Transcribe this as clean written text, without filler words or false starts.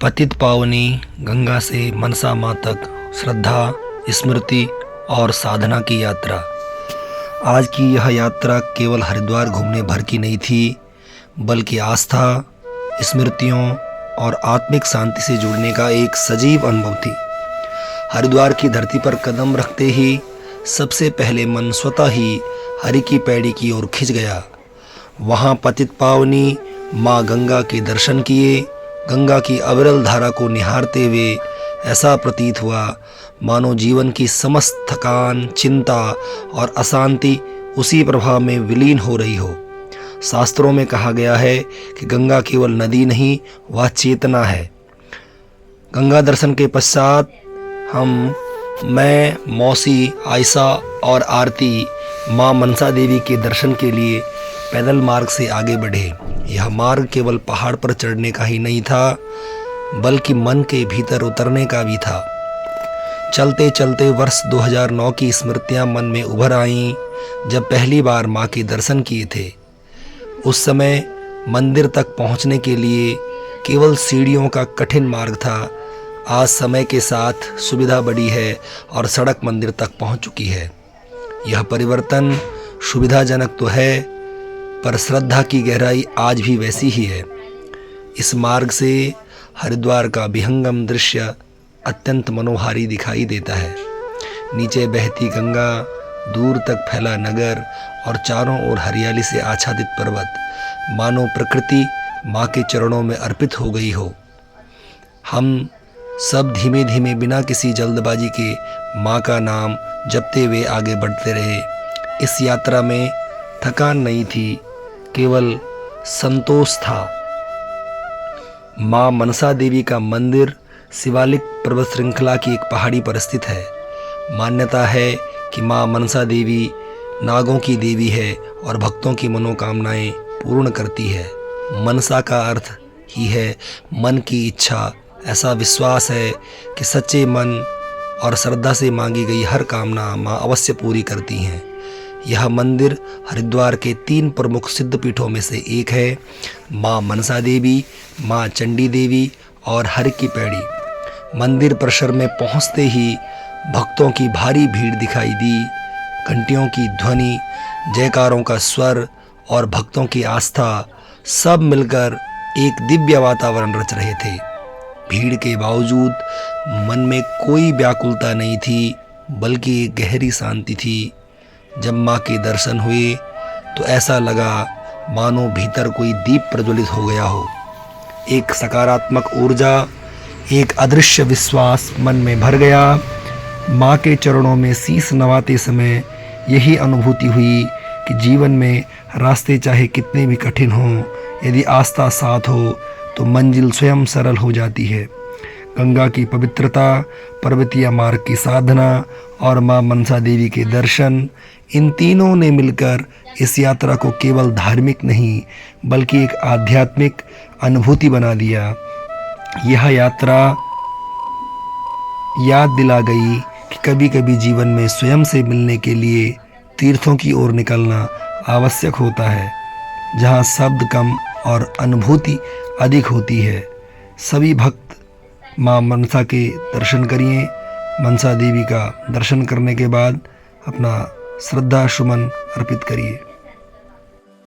पतित पावनी गंगा से मनसा माँ तक श्रद्धा, स्मृति और साधना की यात्रा। आज की यह यात्रा केवल हरिद्वार घूमने भर की नहीं थी, बल्कि आस्था, स्मृतियों और आत्मिक शांति से जुड़ने का एक सजीव अनुभव थी। हरिद्वार की धरती पर कदम रखते ही सबसे पहले मन स्वतः ही हरि की पैड़ी की ओर खिंच गया। वहाँ पतित पावनी माँ गंगा के दर्शन किए। गंगा की अविरल धारा को निहारते हुए ऐसा प्रतीत हुआ मानो जीवन की समस्त थकान, चिंता और अशांति उसी प्रभाव में विलीन हो रही हो। शास्त्रों में कहा गया है कि गंगा केवल नदी नहीं, वह चेतना है। गंगा दर्शन के पश्चात मैं, मौसी, आयशा और आरती माँ मनसा देवी के दर्शन के लिए पैदल मार्ग से आगे बढ़े। यह मार्ग केवल पहाड़ पर चढ़ने का ही नहीं था, बल्कि मन के भीतर उतरने का भी था। चलते चलते वर्ष 2009 की स्मृतियां मन में उभर आईं, जब पहली बार माँ के दर्शन किए थे। उस समय मंदिर तक पहुँचने के लिए केवल सीढ़ियों का कठिन मार्ग था। आज समय के साथ सुविधा बढ़ी है और सड़क मंदिर तक पहुँच चुकी है। यह परिवर्तन सुविधाजनक तो है, पर श्रद्धा की गहराई आज भी वैसी ही है। इस मार्ग से हरिद्वार का विहंगम दृश्य अत्यंत मनोहारी दिखाई देता है। नीचे बहती गंगा, दूर तक फैला नगर और चारों ओर हरियाली से आच्छादित पर्वत, मानो प्रकृति माँ के चरणों में अर्पित हो गई हो। हम सब धीमे धीमे बिना किसी जल्दबाजी के माँ का नाम जपते हुए आगे बढ़ते रहे। इस यात्रा में थकान नहीं थी, केवल संतोष था। माँ मनसा देवी का मंदिर शिवालिक पर्वत श्रृंखला की एक पहाड़ी पर स्थित है। मान्यता है कि माँ मनसा देवी नागों की देवी है और भक्तों की मनोकामनाएं पूर्ण करती है। मनसा का अर्थ ही है मन की इच्छा। ऐसा विश्वास है कि सच्चे मन और श्रद्धा से मांगी गई हर कामना माँ अवश्य पूरी करती हैं। यह मंदिर हरिद्वार के 3 प्रमुख सिद्धपीठों में से एक है। माँ मनसा देवी, माँ चंडी देवी और हरि की पैड़ी। मंदिर परिसर में पहुँचते ही भक्तों की भारी भीड़ दिखाई दी। घंटियों की ध्वनि, जयकारों का स्वर और भक्तों की आस्था सब मिलकर एक दिव्य वातावरण रच रहे थे। भीड़ के बावजूद मन में कोई व्याकुलता नहीं थी, बल्कि एक गहरी शांति थी। जब माँ के दर्शन हुए तो ऐसा लगा मानो भीतर कोई दीप प्रज्वलित हो गया हो। एक सकारात्मक ऊर्जा, एक अदृश्य विश्वास मन में भर गया। माँ के चरणों में शीश नवाते समय यही अनुभूति हुई कि जीवन में रास्ते चाहे कितने भी कठिन हों, यदि आस्था साथ हो तो मंजिल स्वयं सरल हो जाती है। गंगा की पवित्रता, पर्वतीय मार्ग की साधना और माँ मनसा देवी के दर्शन, इन तीनों ने मिलकर इस यात्रा को केवल धार्मिक नहीं, बल्कि एक आध्यात्मिक अनुभूति बना दिया। यह यात्रा याद दिला गई कि कभी कभी जीवन में स्वयं से मिलने के लिए तीर्थों की ओर निकलना आवश्यक होता है, जहाँ शब्द कम और अनुभूति अधिक होती है। सभी भक्त माँ मनसा के दर्शन करिए। मनसा देवी का दर्शन करने के बाद अपना श्रद्धा सुमन अर्पित करिए।